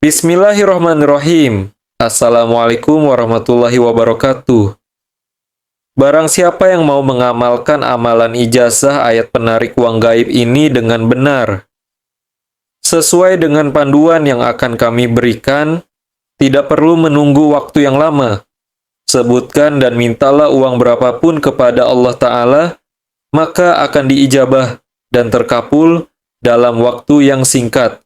Bismillahirrahmanirrahim. Assalamualaikum warahmatullahi wabarakatuh. Barang siapa yang mau mengamalkan amalan ijazah ayat penarik uang gaib ini dengan benar, sesuai dengan panduan yang akan kami berikan, tidak perlu menunggu waktu yang lama. Sebutkan dan mintalah uang berapapun kepada Allah Ta'ala, maka akan diijabah dan terkabul dalam waktu yang singkat.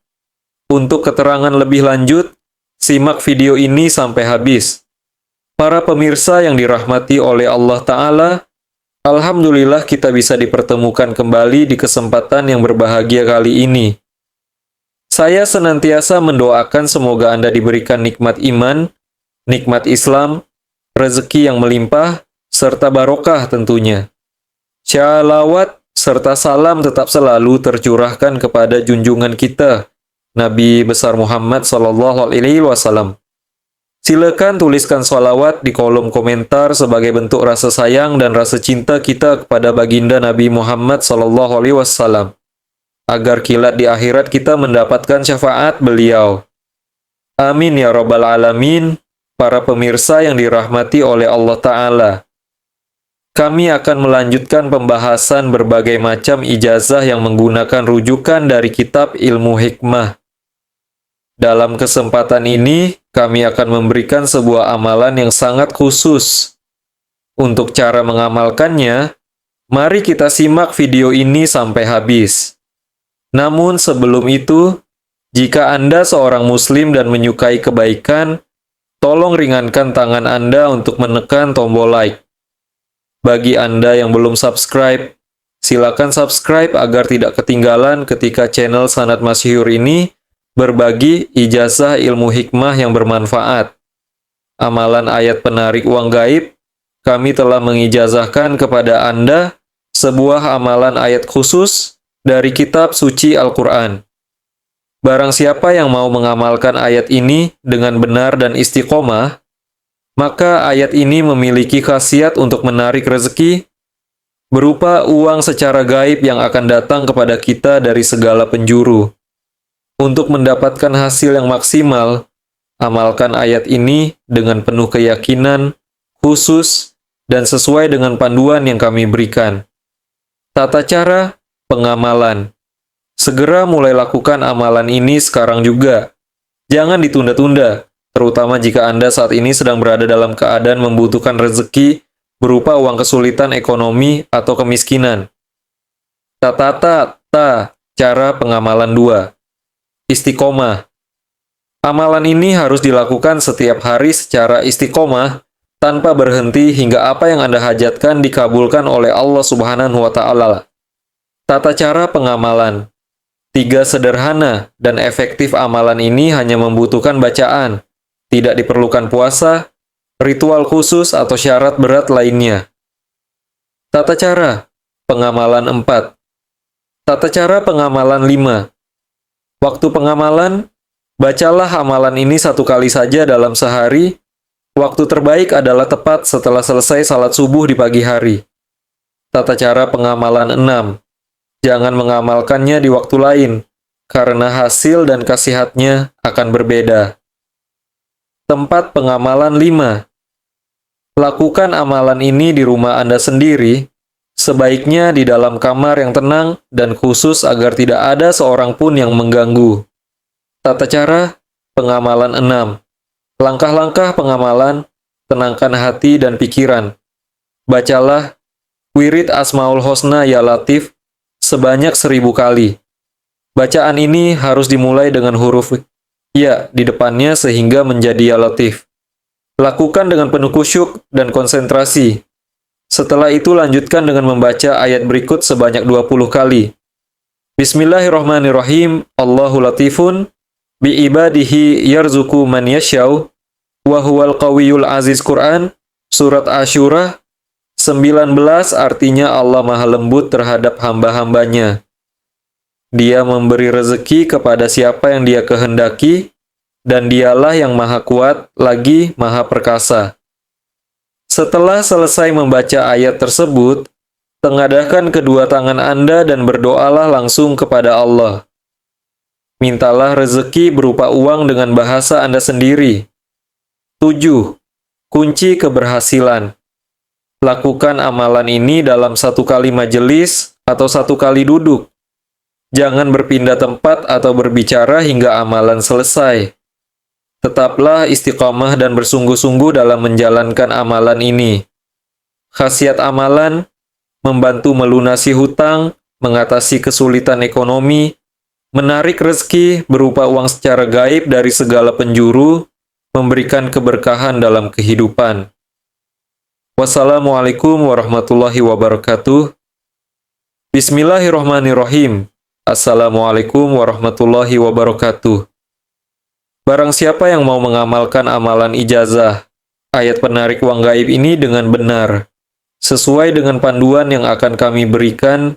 Untuk keterangan lebih lanjut, simak video ini sampai habis. Para pemirsa yang dirahmati oleh Allah Ta'ala, alhamdulillah kita bisa dipertemukan kembali di kesempatan yang berbahagia kali ini. Saya senantiasa mendoakan semoga Anda diberikan nikmat iman, nikmat Islam, rezeki yang melimpah, serta barokah tentunya. Shalawat serta salam tetap selalu tercurahkan kepada junjungan kita, Nabi besar Muhammad SAW. Silakan tuliskan sholawat di kolom komentar sebagai bentuk rasa sayang dan rasa cinta kita kepada baginda Nabi Muhammad SAW. Agar kilat di akhirat kita mendapatkan syafaat beliau. Amin ya rabbal alamin. Para pemirsa yang dirahmati oleh Allah Ta'ala, kami akan melanjutkan pembahasan berbagai macam ijazah yang menggunakan rujukan dari kitab ilmu hikmah. Dalam kesempatan ini, kami akan memberikan sebuah amalan yang sangat khusus. Untuk cara mengamalkannya, mari kita simak video ini sampai habis. Namun sebelum itu, jika Anda seorang muslim dan menyukai kebaikan, tolong ringankan tangan Anda untuk menekan tombol like. Bagi Anda yang belum subscribe, silakan subscribe agar tidak ketinggalan ketika channel Sanad Masyhur ini berbagi ijazah ilmu hikmah yang bermanfaat. Amalan ayat penarik uang gaib, kami telah mengijazahkan kepada Anda sebuah amalan ayat khusus dari kitab suci Al-Quran. Barang siapa yang mau mengamalkan ayat ini dengan benar dan istiqomah, maka ayat ini memiliki khasiat untuk menarik rezeki berupa uang secara gaib yang akan datang kepada kita dari segala penjuru. Untuk mendapatkan hasil yang maksimal, amalkan ayat ini dengan penuh keyakinan, khusus, dan sesuai dengan panduan yang kami berikan. Tata cara pengamalan. Segera mulai lakukan amalan ini sekarang juga. Jangan ditunda-tunda, terutama jika Anda saat ini sedang berada dalam keadaan membutuhkan rezeki berupa uang kesulitan ekonomi atau kemiskinan. Cara pengamalan 2. Istiqomah. Amalan ini harus dilakukan setiap hari secara istiqomah, tanpa berhenti hingga apa yang Anda hajatkan dikabulkan oleh Allah Subhanahu wa Ta'ala. Tata cara pengamalan. 3 sederhana dan efektif amalan ini hanya membutuhkan bacaan, tidak diperlukan puasa, ritual khusus atau syarat berat lainnya. Tata cara pengamalan 4. Tata cara pengamalan 5. Waktu pengamalan, bacalah amalan ini 1 kali saja dalam sehari. Waktu terbaik adalah tepat setelah selesai salat subuh di pagi hari. Tata cara pengamalan 6. Jangan mengamalkannya di waktu lain, karena hasil dan khasiatnya akan berbeda. Tempat pengamalan 5. Lakukan amalan ini di rumah Anda sendiri, sebaiknya di dalam kamar yang tenang dan khusus agar tidak ada seorang pun yang mengganggu. Tata cara pengamalan 6. Langkah-langkah pengamalan, tenangkan hati dan pikiran. Bacalah wirid Asmaul Husna Ya Latif sebanyak 1000 kali. Bacaan ini harus dimulai dengan huruf ya di depannya sehingga menjadi Ya Latif. Lakukan dengan penuh khusyuk dan konsentrasi. Setelah itu lanjutkan dengan membaca ayat berikut sebanyak 20 kali. Bismillahirrahmanirrahim. Allahu latifun bi ibadihi yarzuqu man yasyau wa huwal qawiyul aziz. Quran surat Asyura 19 artinya Allah Maha lembut terhadap hamba-hambanya. Dia memberi rezeki kepada siapa yang Dia kehendaki, dan Dialah yang Maha Kuat lagi Maha Perkasa. Setelah selesai membaca ayat tersebut, tengadahkan kedua tangan Anda dan berdoalah langsung kepada Allah. Mintalah rezeki berupa uang dengan bahasa Anda sendiri. 7. Kunci keberhasilan. Lakukan amalan ini dalam satu kali majelis atau satu kali duduk. Jangan berpindah tempat atau berbicara hingga amalan selesai. Tetaplah istiqamah dan bersungguh-sungguh dalam menjalankan amalan ini. Khasiat amalan: membantu melunasi hutang, mengatasi kesulitan ekonomi, menarik rezeki berupa uang secara gaib dari segala penjuru, memberikan keberkahan dalam kehidupan. Wassalamualaikum warahmatullahi wabarakatuh. Bismillahirrahmanirrahim. Assalamualaikum warahmatullahi wabarakatuh. Barang siapa yang mau mengamalkan amalan ijazah, ayat penarik uang gaib ini dengan benar, sesuai dengan panduan yang akan kami berikan,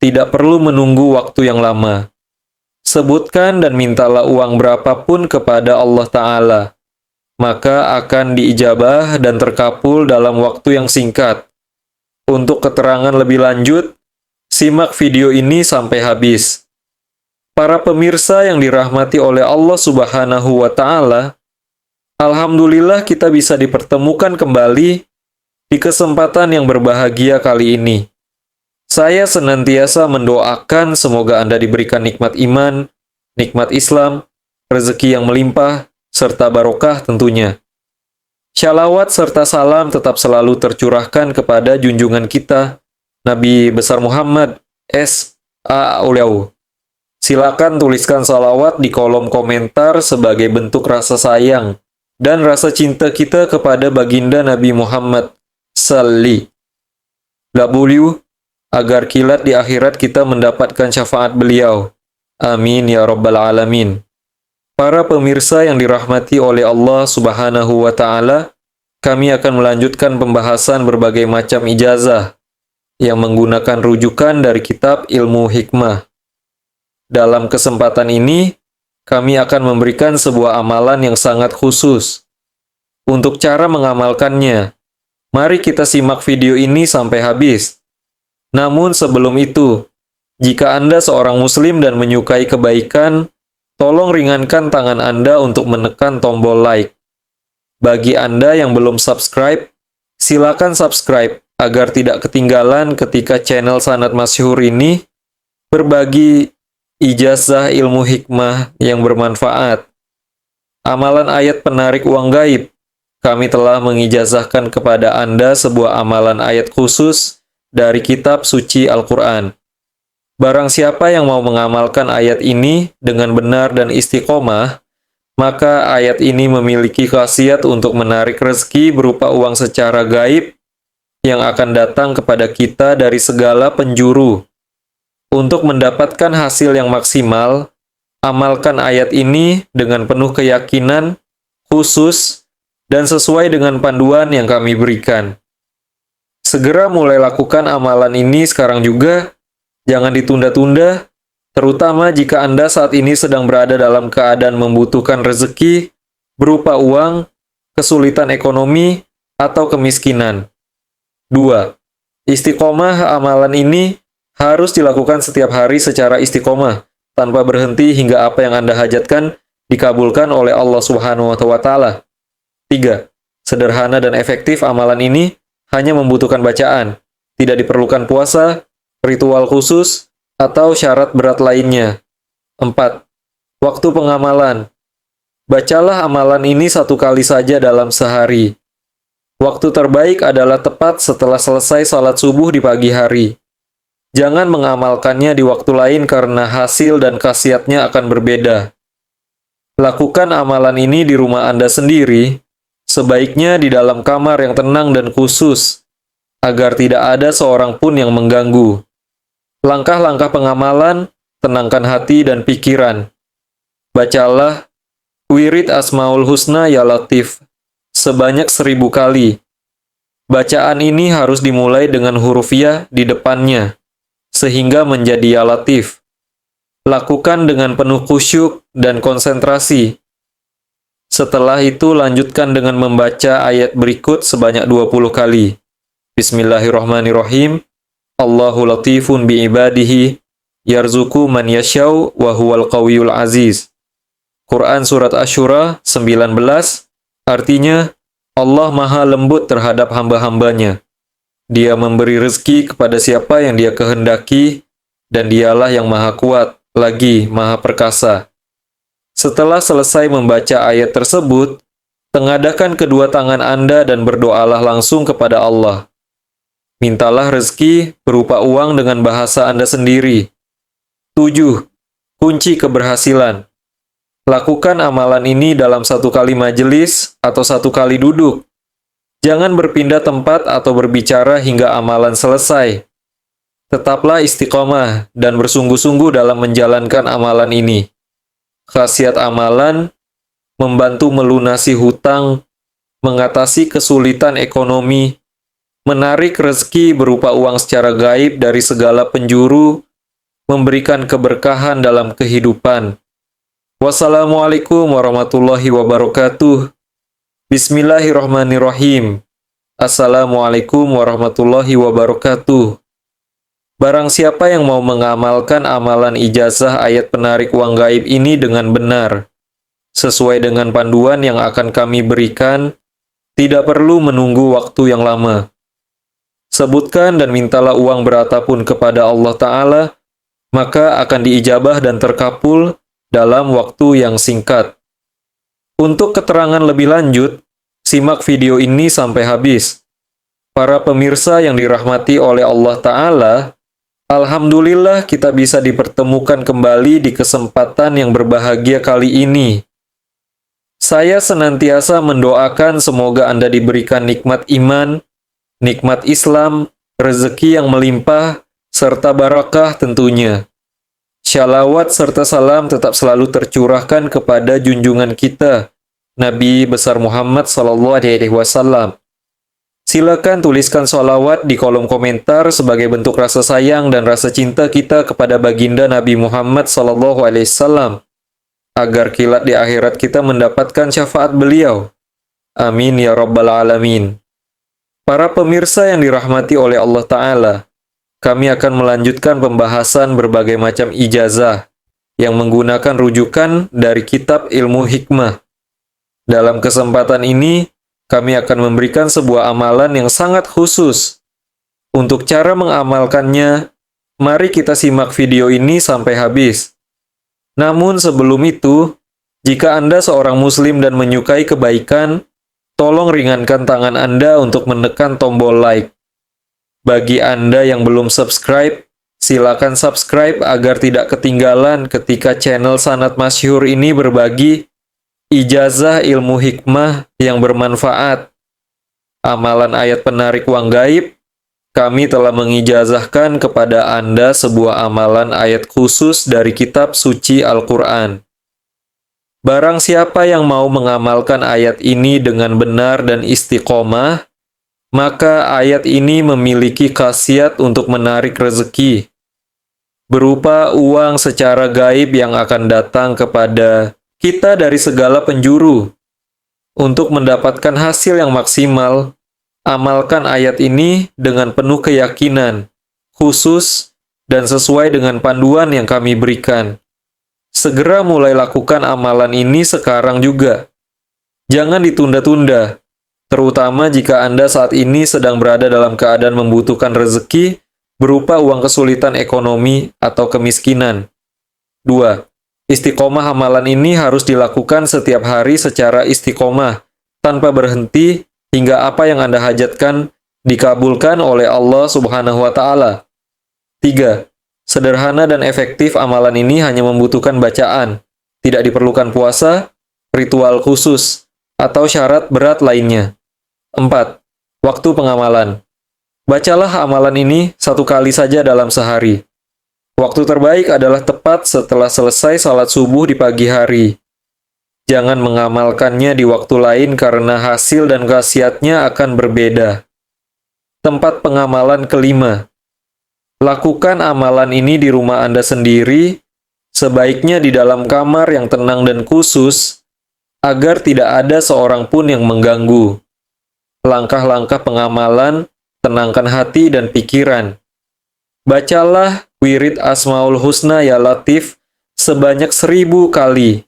tidak perlu menunggu waktu yang lama. Sebutkan dan mintalah uang berapapun kepada Allah Ta'ala, maka akan diijabah dan terkabul dalam waktu yang singkat. Untuk keterangan lebih lanjut, simak video ini sampai habis. Para pemirsa yang dirahmati oleh Allah Subhanahu wa Ta'ala, alhamdulillah kita bisa dipertemukan kembali di kesempatan yang berbahagia kali ini. Saya senantiasa mendoakan semoga Anda diberikan nikmat iman, nikmat Islam, rezeki yang melimpah, serta barokah tentunya. Shalawat serta salam tetap selalu tercurahkan kepada junjungan kita, Nabi besar Muhammad S.A. Silakan tuliskan salawat di kolom komentar sebagai bentuk rasa sayang dan rasa cinta kita kepada baginda Nabi Muhammad Salli. W, agar kilat di akhirat kita mendapatkan syafaat beliau. Amin ya rabbal alamin. Para pemirsa yang dirahmati oleh Allah Subhanahu wa Ta'ala, kami akan melanjutkan pembahasan berbagai macam ijazah yang menggunakan rujukan dari kitab Ilmu Hikmah. Dalam kesempatan ini, kami akan memberikan sebuah amalan yang sangat khusus. Untuk cara mengamalkannya, mari kita simak video ini sampai habis. Namun sebelum itu, jika Anda seorang Muslim dan menyukai kebaikan, tolong ringankan tangan Anda untuk menekan tombol like. Bagi Anda yang belum subscribe, silakan subscribe agar tidak ketinggalan ketika channel Sanad Masyhur ini berbagi ijazah ilmu hikmah yang bermanfaat. Amalan ayat penarik uang gaib. Kami telah mengijazahkan kepada Anda sebuah amalan ayat khusus dari kitab suci Al-Quran. Barang siapa yang mau mengamalkan ayat ini dengan benar dan istiqomah, maka ayat ini memiliki khasiat untuk menarik rezeki berupa uang secara gaib yang akan datang kepada kita dari segala penjuru. Untuk mendapatkan hasil yang maksimal, amalkan ayat ini dengan penuh keyakinan, khusus, dan sesuai dengan panduan yang kami berikan. Segera mulai lakukan amalan ini sekarang juga. Jangan ditunda-tunda, terutama jika Anda saat ini sedang berada dalam keadaan membutuhkan rezeki berupa uang, kesulitan ekonomi, atau kemiskinan. 2. Istiqomah amalan ini harus dilakukan setiap hari secara istiqomah, tanpa berhenti hingga apa yang Anda hajatkan dikabulkan oleh Allah Subhanahu wa Ta'ala. 3. Sederhana dan efektif amalan ini hanya membutuhkan bacaan, tidak diperlukan puasa, ritual khusus, atau syarat berat lainnya. 4. Waktu pengamalan. Bacalah amalan ini satu kali saja dalam sehari. Waktu terbaik adalah tepat setelah selesai salat subuh di pagi hari. Jangan mengamalkannya di waktu lain karena hasil dan khasiatnya akan berbeda. Lakukan amalan ini di rumah Anda sendiri, sebaiknya di dalam kamar yang tenang dan khusus, agar tidak ada seorang pun yang mengganggu. Langkah-langkah pengamalan, tenangkan hati dan pikiran. Bacalah wirid Asmaul Husna Ya Latif sebanyak 1000 kali. Bacaan ini harus dimulai dengan huruf ya di depannya, sehingga menjadi Ya Latif. Lakukan dengan penuh khusyuk dan konsentrasi. Setelah itu lanjutkan dengan membaca ayat berikut sebanyak 20 kali. Bismillahirrahmanirrahim. Allahu latifun bi'ibadihi Yarzuqu man yasyau wa huwal qawiyul aziz. Quran Surat Asy-Syura 19, artinya, Allah maha lembut terhadap hamba-hambanya. Dia memberi rezeki kepada siapa yang dia kehendaki, dan dialah yang maha kuat, lagi maha perkasa. Setelah selesai membaca ayat tersebut, tengadahkan kedua tangan Anda dan berdoalah langsung kepada Allah. Mintalah rezeki berupa uang dengan bahasa Anda sendiri. 7. Kunci keberhasilan. Lakukan amalan ini dalam satu kali majelis atau satu kali duduk. Jangan berpindah tempat atau berbicara hingga amalan selesai. Tetaplah istiqomah dan bersungguh-sungguh dalam menjalankan amalan ini. Khasiat amalan, membantu melunasi hutang, mengatasi kesulitan ekonomi, menarik rezeki berupa uang secara gaib dari segala penjuru, memberikan keberkahan dalam kehidupan. Wassalamualaikum warahmatullahi wabarakatuh. Bismillahirrahmanirrahim. Assalamualaikum warahmatullahi wabarakatuh. Barang siapa yang mau mengamalkan amalan ijazah ayat penarik uang gaib ini dengan benar, sesuai dengan panduan yang akan kami berikan, tidak perlu menunggu waktu yang lama. Sebutkan dan mintalah uang berapapun kepada Allah Ta'ala, maka akan diijabah dan terkabul dalam waktu yang singkat. Untuk keterangan lebih lanjut, simak video ini sampai habis. Para pemirsa yang dirahmati oleh Allah Ta'ala, alhamdulillah kita bisa dipertemukan kembali di kesempatan yang berbahagia kali ini. Saya senantiasa mendoakan semoga Anda diberikan nikmat iman, nikmat Islam, rezeki yang melimpah, serta barakah tentunya. Shalawat serta salam tetap selalu tercurahkan kepada junjungan kita, Nabi besar Muhammad SAW. Silakan tuliskan sholawat di kolom komentar sebagai bentuk rasa sayang dan rasa cinta kita kepada baginda Nabi Muhammad SAW, agar kelak di akhirat kita mendapatkan syafaat beliau. Amin ya rabbal alamin. Para pemirsa yang dirahmati oleh Allah Ta'ala, kami akan melanjutkan pembahasan berbagai macam ijazah yang menggunakan rujukan dari kitab ilmu hikmah. Dalam kesempatan ini, kami akan memberikan sebuah amalan yang sangat khusus. Untuk cara mengamalkannya, mari kita simak video ini sampai habis. Namun sebelum itu, jika Anda seorang muslim dan menyukai kebaikan, tolong ringankan tangan Anda untuk menekan tombol like. Bagi Anda yang belum subscribe, silakan subscribe agar tidak ketinggalan ketika channel Sanad Masyhur ini berbagi ijazah ilmu hikmah yang bermanfaat. Amalan ayat penarik uang gaib, kami telah mengijazahkan kepada Anda sebuah amalan ayat khusus dari kitab suci Al-Quran. Barang siapa yang mau mengamalkan ayat ini dengan benar dan istiqomah, maka ayat ini memiliki khasiat untuk menarik rezeki, berupa uang secara gaib yang akan datang kepada kita dari segala penjuru. Untuk mendapatkan hasil yang maksimal, amalkan ayat ini dengan penuh keyakinan, khusus, dan sesuai dengan panduan yang kami berikan. Segera mulai lakukan amalan ini sekarang juga. Jangan ditunda-tunda, terutama jika Anda saat ini sedang berada dalam keadaan membutuhkan rezeki berupa uang kesulitan ekonomi atau kemiskinan. 2. Istiqomah amalan ini harus dilakukan setiap hari secara istiqomah, tanpa berhenti hingga apa yang Anda hajatkan dikabulkan oleh Allah Subhanahu wa Ta'ala. 3. Sederhana dan efektif amalan ini hanya membutuhkan bacaan, tidak diperlukan puasa, ritual khusus, atau syarat berat lainnya. 4. Waktu pengamalan. Bacalah amalan ini satu kali saja dalam sehari. Waktu terbaik adalah tepat setelah selesai salat subuh di pagi hari. Jangan mengamalkannya di waktu lain karena hasil dan khasiatnya akan berbeda. Tempat pengamalan kelima. Lakukan amalan ini di rumah Anda sendiri, sebaiknya di dalam kamar yang tenang dan khusus, agar tidak ada seorang pun yang mengganggu. Langkah-langkah pengamalan, tenangkan hati dan pikiran. Bacalah wirid Asmaul Husna Ya Latif sebanyak 1000 kali.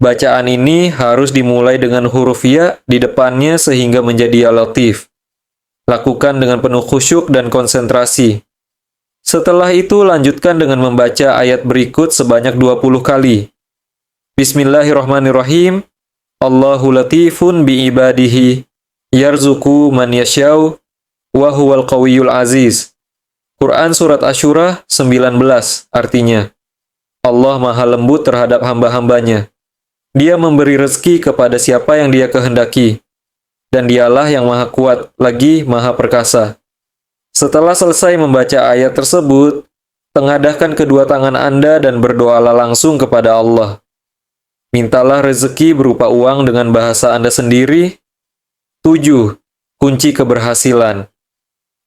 Bacaan ini harus dimulai dengan huruf ya di depannya sehingga menjadi Ya Latif. Lakukan dengan penuh khusyuk dan konsentrasi. Setelah itu lanjutkan dengan membaca ayat berikut sebanyak 20 kali. Bismillahirrahmanirrahim. Allahu latifun bi'ibadihi. Yarzuku man yasyau. Wa huwal qawiyul aziz. Quran Surat Asyura 19, artinya, Allah maha lembut terhadap hamba-hambanya. Dia memberi rezeki kepada siapa yang dia kehendaki. Dan dialah yang maha kuat, lagi maha perkasa. Setelah selesai membaca ayat tersebut, tengadahkan kedua tangan Anda dan berdoalah langsung kepada Allah. Mintalah rezeki berupa uang dengan bahasa Anda sendiri. 7. Kunci keberhasilan.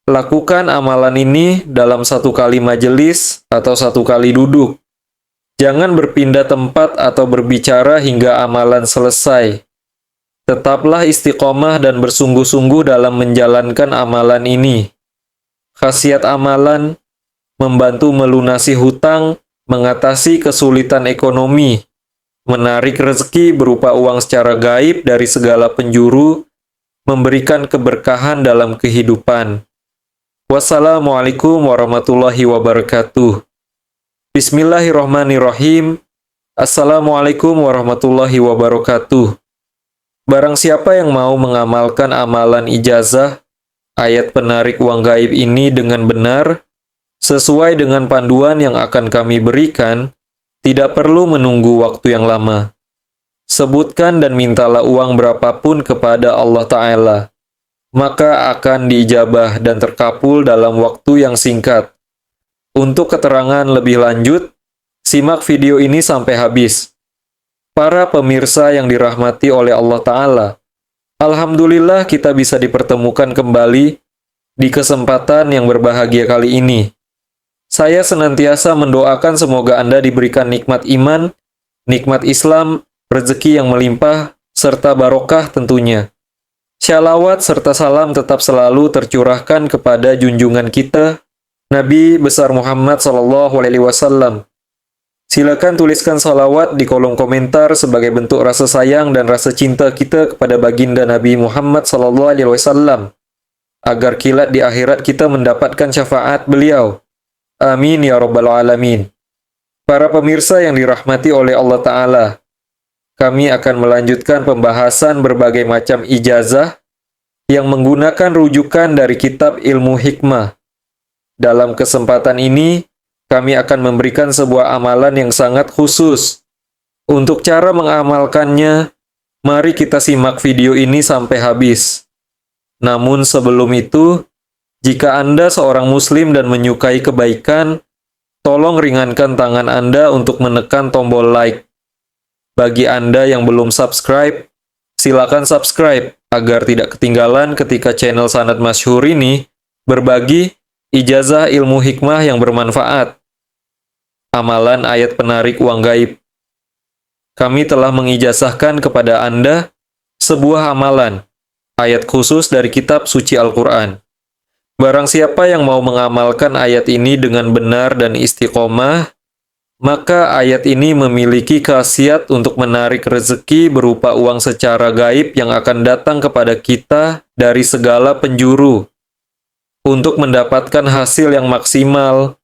Lakukan amalan ini dalam 1 kali majelis atau 1 kali duduk. Jangan berpindah tempat atau berbicara hingga amalan selesai. Tetaplah istiqomah dan bersungguh-sungguh dalam menjalankan amalan ini. Khasiat amalan, membantu melunasi hutang, mengatasi kesulitan ekonomi, menarik rezeki berupa uang secara gaib dari segala penjuru, memberikan keberkahan dalam kehidupan. Wassalamualaikum warahmatullahi wabarakatuh. Bismillahirrahmanirrahim. Assalamualaikum warahmatullahi wabarakatuh. Barang siapa yang mau mengamalkan amalan ijazah, ayat penarik uang gaib ini dengan benar, sesuai dengan panduan yang akan kami berikan, tidak perlu menunggu waktu yang lama. Sebutkan dan mintalah uang berapapun kepada Allah Ta'ala, maka akan diijabah dan terkabul dalam waktu yang singkat. Untuk keterangan lebih lanjut, simak video ini sampai habis. Para pemirsa yang dirahmati oleh Allah Ta'ala, alhamdulillah kita bisa dipertemukan kembali di kesempatan yang berbahagia kali ini. Saya senantiasa mendoakan semoga Anda diberikan nikmat iman, nikmat Islam, rezeki yang melimpah, serta barokah tentunya. Syalawat serta salam tetap selalu tercurahkan kepada junjungan kita, Nabi besar Muhammad SAW. Silakan tuliskan salawat di kolom komentar sebagai bentuk rasa sayang dan rasa cinta kita kepada baginda Nabi Muhammad SAW, agar kilat di akhirat kita mendapatkan syafaat beliau. Amin ya rabbal alamin. Para pemirsa yang dirahmati oleh Allah Ta'ala, kami akan melanjutkan pembahasan berbagai macam ijazah yang menggunakan rujukan dari kitab ilmu hikmah. Dalam kesempatan ini, kami akan memberikan sebuah amalan yang sangat khusus. Untuk cara mengamalkannya, mari kita simak video ini sampai habis. Namun sebelum itu, jika Anda seorang muslim dan menyukai kebaikan, tolong ringankan tangan Anda untuk menekan tombol like. Bagi Anda yang belum subscribe, silakan subscribe agar tidak ketinggalan ketika channel Sanad Masyhur ini berbagi ijazah ilmu hikmah yang bermanfaat. Amalan ayat penarik uang gaib. Kami telah mengijazahkan kepada Anda sebuah amalan, ayat khusus dari kitab suci Al-Quran. Barang siapa yang mau mengamalkan ayat ini dengan benar dan istiqomah, maka ayat ini memiliki khasiat untuk menarik rezeki berupa uang secara gaib yang akan datang kepada kita dari segala penjuru. Untuk mendapatkan hasil yang maksimal,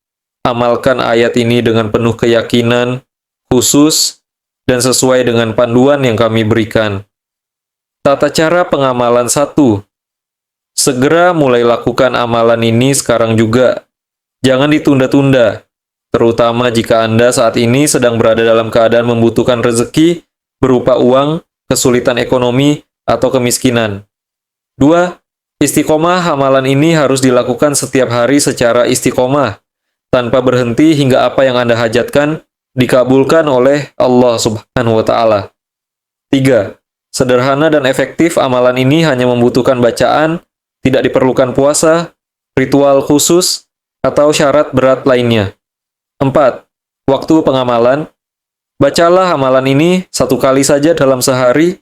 amalkan ayat ini dengan penuh keyakinan, khusus, dan sesuai dengan panduan yang kami berikan. Tata cara pengamalan 1. Segera mulai lakukan amalan ini sekarang juga. Jangan ditunda-tunda, terutama jika Anda saat ini sedang berada dalam keadaan membutuhkan rezeki berupa uang, kesulitan ekonomi, atau kemiskinan. 2. Istiqomah amalan ini harus dilakukan setiap hari secara istiqomah, tanpa berhenti hingga apa yang Anda hajatkan dikabulkan oleh Allah Subhanahu wa Ta'ala. 3. Sederhana dan efektif, amalan ini hanya membutuhkan bacaan, tidak diperlukan puasa, ritual khusus, atau syarat berat lainnya. 4. Waktu pengamalan. Bacalah amalan ini 1 kali saja dalam sehari.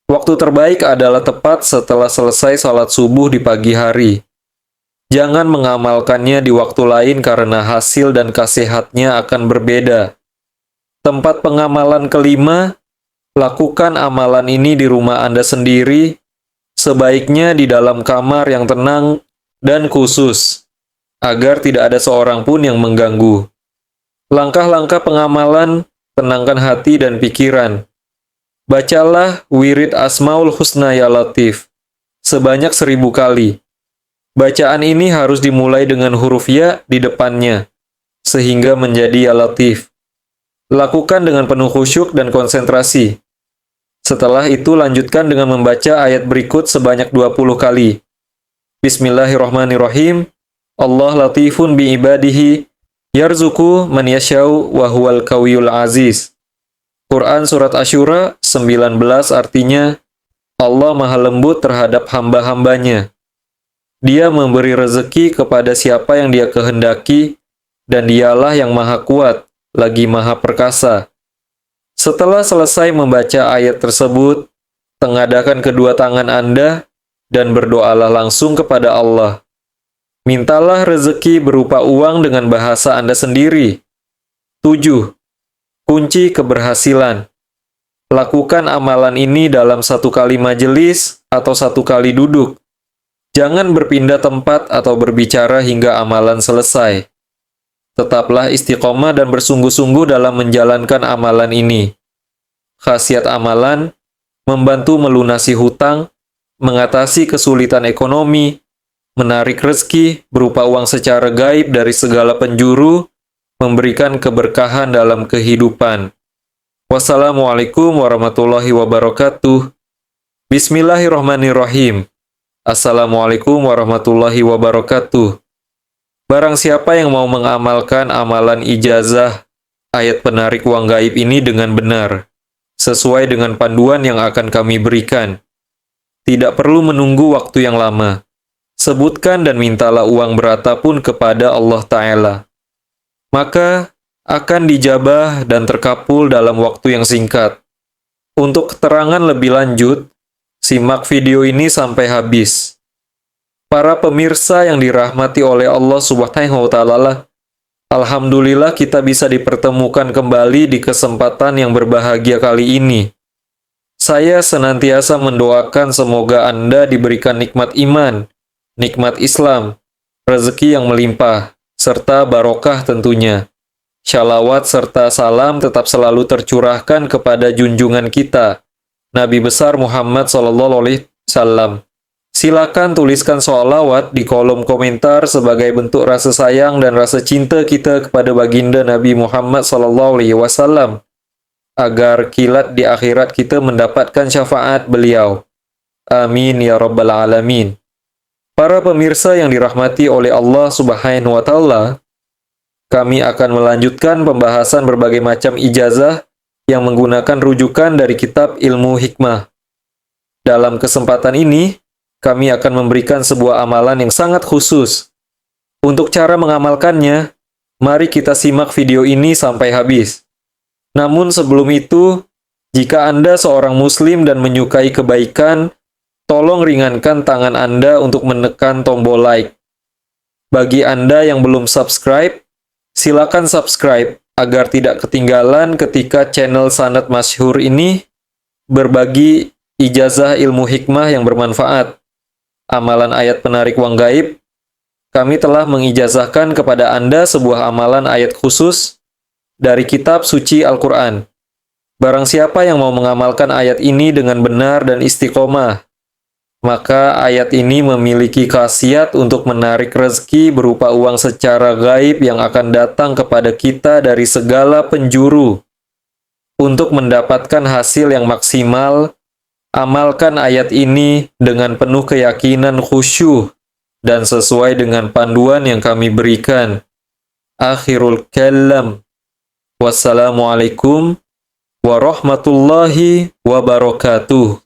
Waktu terbaik adalah tepat setelah selesai salat subuh di pagi hari. Jangan mengamalkannya di waktu lain karena hasil dan khasiatnya akan berbeda. Tempat pengamalan kelima, lakukan amalan ini di rumah Anda sendiri, sebaiknya di dalam kamar yang tenang dan khusus, agar tidak ada seorang pun yang mengganggu. Langkah-langkah pengamalan, tenangkan hati dan pikiran. Bacalah wirid Asmaul Husna Ya Latif sebanyak 1000 kali. Bacaan ini harus dimulai dengan huruf ya di depannya, sehingga menjadi Ya Latif. Lakukan dengan penuh khusyuk dan konsentrasi. Setelah itu lanjutkan dengan membaca ayat berikut sebanyak 20 kali. Bismillahirrahmanirrahim. Allah latifun bi ibadihi yarzuku man yasyau wa huwal qawiyul aziz. Quran Surat Asyura 19 artinya, Allah maha lembut terhadap hamba-hambanya. Dia memberi rezeki kepada siapa yang dia kehendaki, dan dialah yang maha kuat, lagi maha perkasa. Setelah selesai membaca ayat tersebut, tengadahkan kedua tangan Anda, dan berdoalah langsung kepada Allah. Mintalah rezeki berupa uang dengan bahasa Anda sendiri. 7. Kunci keberhasilan. Lakukan amalan ini dalam 1 kali majelis atau 1 kali duduk. Jangan berpindah tempat atau berbicara hingga amalan selesai. Tetaplah istiqomah dan bersungguh-sungguh dalam menjalankan amalan ini. Khasiat amalan, membantu melunasi hutang, mengatasi kesulitan ekonomi, menarik rezeki berupa uang secara gaib dari segala penjuru, memberikan keberkahan dalam kehidupan. Wassalamualaikum warahmatullahi wabarakatuh. Bismillahirrahmanirrahim. Assalamualaikum warahmatullahi wabarakatuh. Barang siapa yang mau mengamalkan amalan ijazah ayat penarik uang gaib ini dengan benar, sesuai dengan panduan yang akan kami berikan, tidak perlu menunggu waktu yang lama. Sebutkan dan mintalah uang berapapun kepada Allah Ta'ala. Maka akan dijabah dan terkabul dalam waktu yang singkat. Untuk keterangan lebih lanjut, simak video ini sampai habis. Para pemirsa yang dirahmati oleh Allah Subhanahu wa Ta'ala, alhamdulillah kita bisa dipertemukan kembali di kesempatan yang berbahagia kali ini. Saya senantiasa mendoakan semoga Anda diberikan nikmat iman, nikmat Islam, rezeki yang melimpah, serta barokah tentunya. Shalawat serta salam tetap selalu tercurahkan kepada junjungan kita, Nabi besar Muhammad SAW. Silakan tuliskan sholawat di kolom komentar sebagai bentuk rasa sayang dan rasa cinta kita kepada baginda Nabi Muhammad SAW, agar kilat di akhirat kita mendapatkan syafaat beliau. Amin ya rabbal alamin. Para pemirsa yang dirahmati oleh Allah Subhanahu wa Ta'ala, kami akan melanjutkan pembahasan berbagai macam ijazah yang menggunakan rujukan dari kitab Ilmu Hikmah. Dalam kesempatan ini, kami akan memberikan sebuah amalan yang sangat khusus. Untuk cara mengamalkannya, mari kita simak video ini sampai habis. Namun sebelum itu, jika Anda seorang Muslim dan menyukai kebaikan, tolong ringankan tangan Anda untuk menekan tombol like. Bagi Anda yang belum subscribe, silakan subscribe agar tidak ketinggalan ketika channel Sanad Masyhur ini berbagi ijazah ilmu hikmah yang bermanfaat. Amalan ayat penarik uang gaib, kami telah mengijazahkan kepada Anda sebuah amalan ayat khusus dari kitab suci Al-Quran. Barang siapa yang mau mengamalkan ayat ini dengan benar dan istiqomah, maka ayat ini memiliki khasiat untuk menarik rezeki berupa uang secara gaib yang akan datang kepada kita dari segala penjuru. Untuk mendapatkan hasil yang maksimal, amalkan ayat ini dengan penuh keyakinan khusyuk dan sesuai dengan panduan yang kami berikan. Akhirul kalam. Wassalamualaikum warahmatullahi wabarakatuh.